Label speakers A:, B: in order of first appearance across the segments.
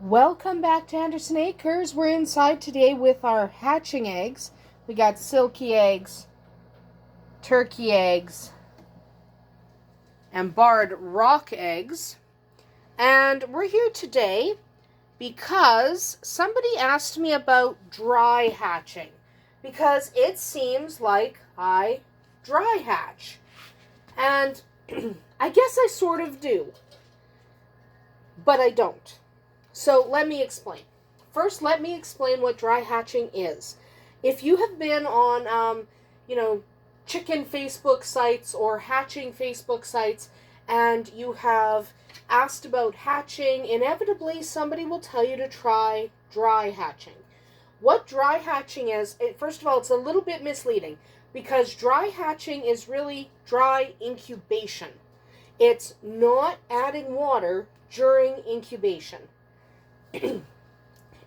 A: Welcome back to Andersen Acres. We're inside today with our hatching eggs. We got silky eggs, turkey eggs, and barred rock eggs. And we're here today because somebody asked me about dry hatching, because it seems like I dry hatch. And I guess I sort of do, but I don't. So let me explain. First, let me explain what dry hatching is. If you have been on, chicken Facebook sites or hatching Facebook sites, and you have asked about hatching, inevitably somebody will tell you to try dry hatching. What dry hatching is, first of all, it's a little bit misleading, because dry hatching is really dry incubation. It's not adding water during incubation.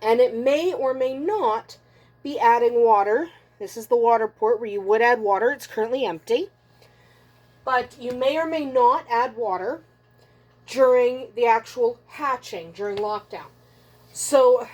A: And it may or may not be adding water. This is the water port where you would add water. It's currently empty. But you may or may not add water during the actual hatching, during lockdown. So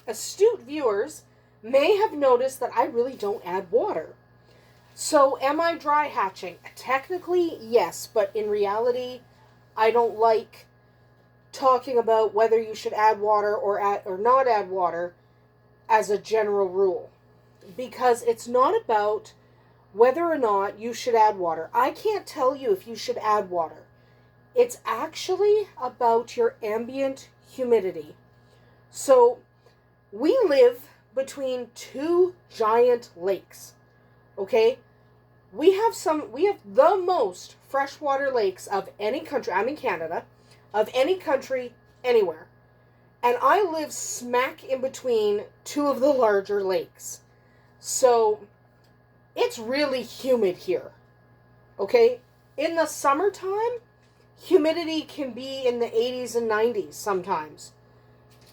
A: astute viewers may have noticed that I really don't add water. So am I dry hatching? Technically, yes, but in reality, I don't like talking about whether you should add water or not add water as a general rule, because it's not about whether or not you should add water. I can't tell you if you should add water. It's actually about your ambient humidity. So we live between two giant lakes. Okay? We have the most freshwater lakes of any country. I'm in Canada. Of any country, anywhere. And I live smack in between two of the larger lakes. So, it's really humid here. Okay? In the summertime, humidity can be in the 80s and 90s sometimes.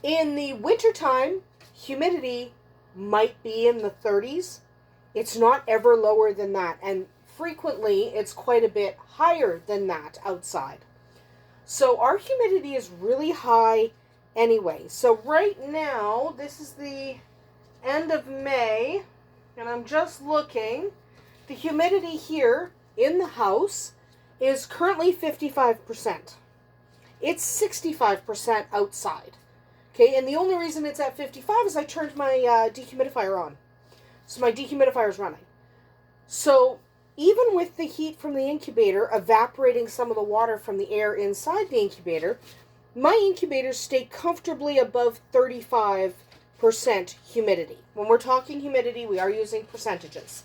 A: In the wintertime, humidity might be in the 30s. It's not ever lower than that. And frequently, it's quite a bit higher than that outside. So our humidity is really high anyway. So right now, this is the end of May, and I'm just looking. The humidity here in the house is currently 55%. It's 65% outside. Okay, and the only reason it's at 55 is I turned my dehumidifier on. So my dehumidifier is running. So even with the heat from the incubator evaporating some of the water from the air inside the incubator, my incubators stay comfortably above 35% humidity. When we're talking humidity, we are using percentages.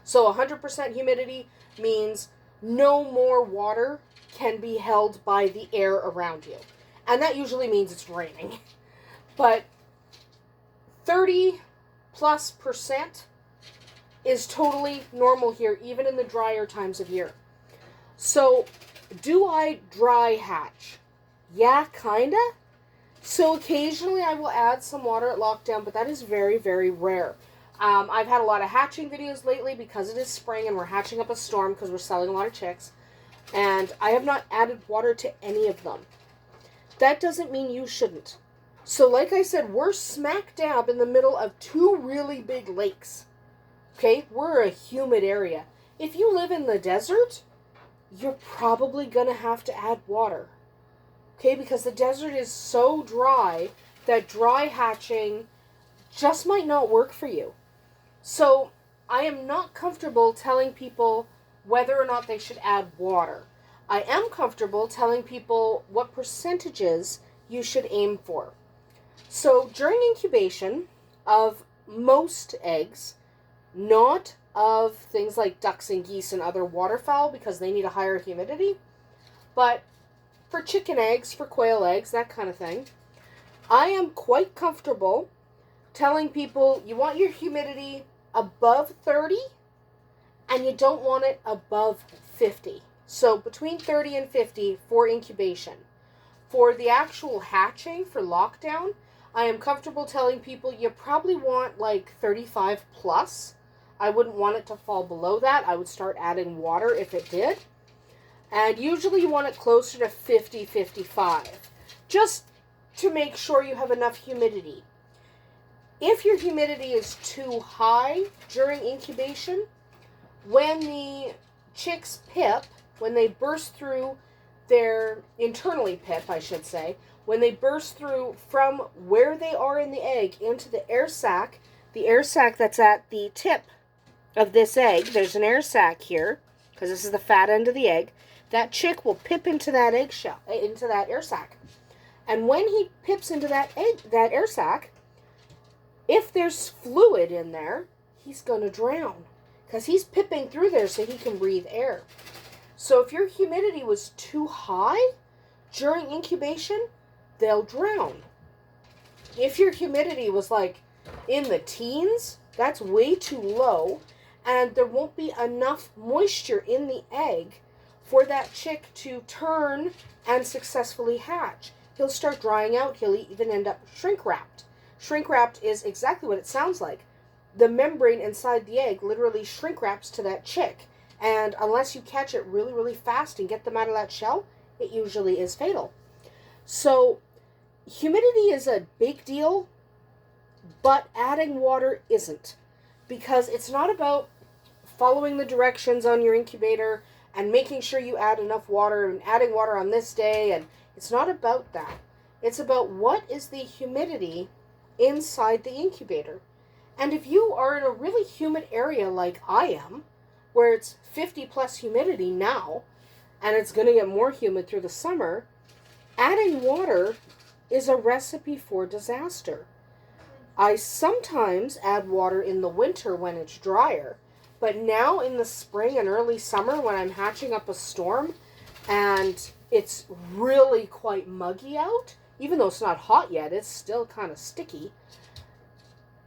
A: So 100% humidity means no more water can be held by the air around you. And that usually means it's raining. But 30+% is totally normal here, even in the drier times of year. So, do I dry hatch? Yeah, kinda. So occasionally I will add some water at lockdown, but that is very, very rare. I've had a lot of hatching videos lately because it is spring and we're hatching up a storm because we're selling a lot of chicks. And I have not added water to any of them. That doesn't mean you shouldn't. So like I said, we're smack dab in the middle of two really big lakes. Okay, we're a humid area. If you live in the desert, you're probably going to have to add water. Okay, because the desert is so dry that dry hatching just might not work for you. So, I am not comfortable telling people whether or not they should add water. I am comfortable telling people what percentages you should aim for. So, during incubation of most eggs, not of things like ducks and geese and other waterfowl because they need a higher humidity, but for chicken eggs, for quail eggs, that kind of thing, I am quite comfortable telling people you want your humidity above 30 and you don't want it above 50. So between 30 and 50 for incubation. For the actual hatching, for lockdown, I am comfortable telling people you probably want like 35 plus. I wouldn't want it to fall below that. I would start adding water if it did. And usually you want it closer to 50, 55. Just to make sure you have enough humidity. If your humidity is too high during incubation, when the chicks pip, when they burst through internally pip, I should say, when they burst through from where they are in the egg into the air sac that's at the tip of this egg, there's an air sac here, because this is the fat end of the egg, that chick will pip into that eggshell, into that air sac. And when he pips into that air sac, if there's fluid in there, he's going to drown, because he's pipping through there so he can breathe air. So if your humidity was too high during incubation, they'll drown. If your humidity was like in the teens, that's way too low, and there won't be enough moisture in the egg for that chick to turn and successfully hatch. He'll start drying out. He'll even end up shrink-wrapped. Shrink-wrapped is exactly what it sounds like. The membrane inside the egg literally shrink-wraps to that chick. And unless you catch it really, really fast and get them out of that shell, it usually is fatal. So humidity is a big deal, but adding water isn't. Because it's not about following the directions on your incubator and making sure you add enough water and adding water on this day. And it's not about that. It's about what is the humidity inside the incubator. And if you are in a really humid area like I am, where it's 50 plus humidity now, and it's going to get more humid through the summer, adding water is a recipe for disaster. I sometimes add water in the winter when it's drier, but now in the spring and early summer when I'm hatching up a storm and it's really quite muggy out, even though it's not hot yet, it's still kind of sticky,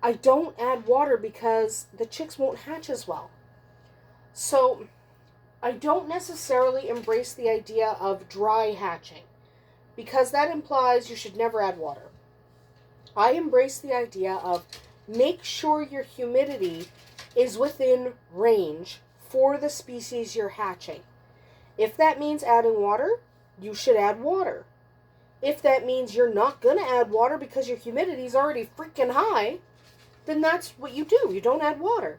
A: I don't add water because the chicks won't hatch as well. So I don't necessarily embrace the idea of dry hatching, because that implies you should never add water. I embrace the idea of make sure your humidity is within range for the species you're hatching. If that means adding water, you should add water. If that means you're not going to add water because your humidity is already freaking high, then that's what you do. You don't add water.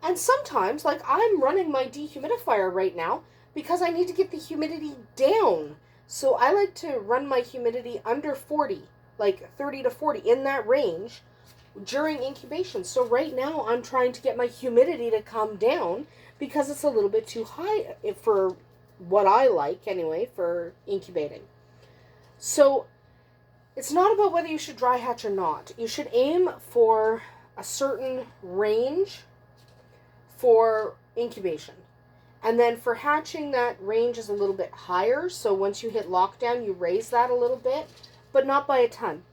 A: And sometimes, like I'm running my dehumidifier right now because I need to get the humidity down. So I like to run my humidity under 40, like 30 to 40, in that range during incubation. So right now I'm trying to get my humidity to come down because it's a little bit too high for what I like anyway for incubating. So it's not about whether you should dry hatch or not. You should aim for a certain range for incubation. And then for hatching, that range is a little bit higher. So once you hit lockdown, you raise that a little bit, but not by a ton.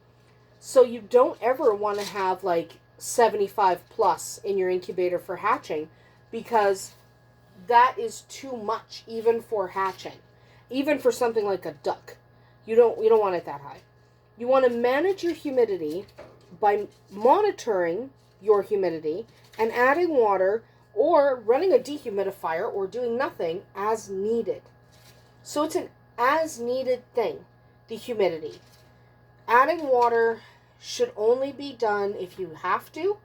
A: So you don't ever want to have like 75 plus in your incubator for hatching, because that is too much even for hatching. Even for something like a duck. You don't want it that high. You want to manage your humidity by monitoring your humidity and adding water or running a dehumidifier or doing nothing as needed. So it's an as needed thing, the humidity. Adding water should only be done if you have to,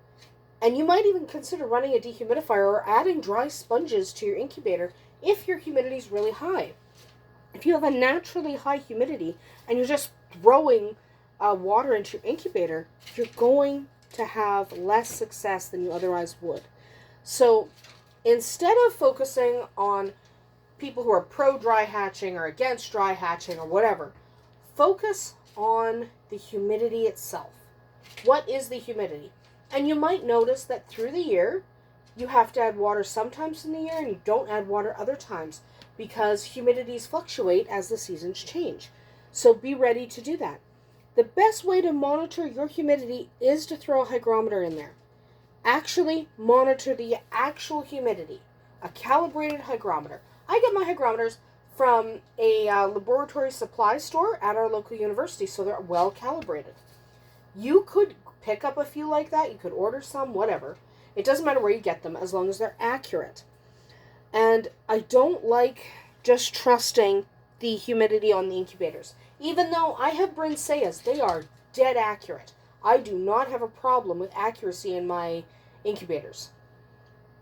A: and you might even consider running a dehumidifier or adding dry sponges to your incubator if your humidity is really high. If you have a naturally high humidity and you're just throwing water into your incubator, you're going to have less success than you otherwise would. So instead of focusing on people who are pro-dry hatching or against dry hatching or whatever, focus on the humidity itself. What is the humidity? And you might notice that through the year, you have to add water sometimes in the year and you don't add water other times because humidities fluctuate as the seasons change. So be ready to do that. The best way to monitor your humidity is to throw a hygrometer in there. Actually monitor the actual humidity. A calibrated hygrometer. I get my hygrometers from a laboratory supply store at our local university, so they're well calibrated. You could pick up a few like that. You could order some, whatever. It doesn't matter where you get them as long as they're accurate. And I don't like just trusting the humidity on the incubators. Even though I have Brinseyas, they are dead accurate. I do not have a problem with accuracy in my incubators.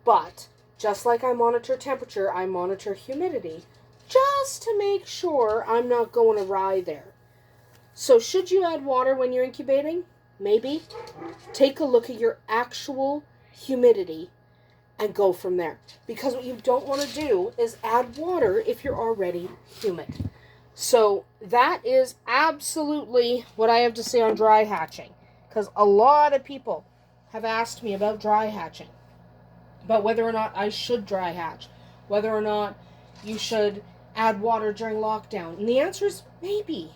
A: But, just like I monitor temperature, I monitor humidity, just to make sure I'm not going awry there. So should you add water when you're incubating? Maybe. Take a look at your actual humidity and go from there. Because what you don't want to do is add water if you're already humid. So that is absolutely what I have to say on dry hatching. Because a lot of people have asked me about dry hatching. About whether or not I should dry hatch. Whether or not you should add water during lockdown. And the answer is maybe.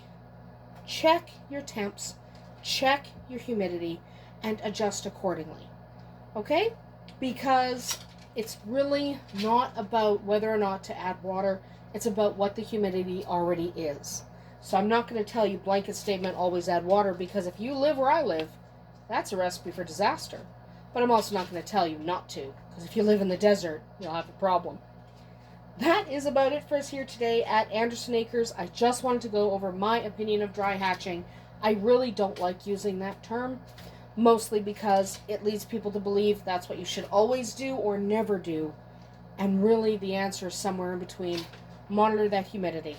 A: Check your temps. Check your humidity. And adjust accordingly. Okay? Because it's really not about whether or not to add water. It's about what the humidity already is. So I'm not going to tell you blanket statement always add water, because if you live where I live, that's a recipe for disaster. But I'm also not going to tell you not to, because if you live in the desert, you'll have a problem. That is about it for us here today at Andersen Acres. I just wanted to go over my opinion of dry hatching. I really don't like using that term, mostly because it leads people to believe that's what you should always do or never do. And really the answer is somewhere in between. Monitor that humidity.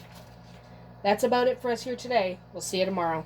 A: That's about it for us here today. We'll see you tomorrow.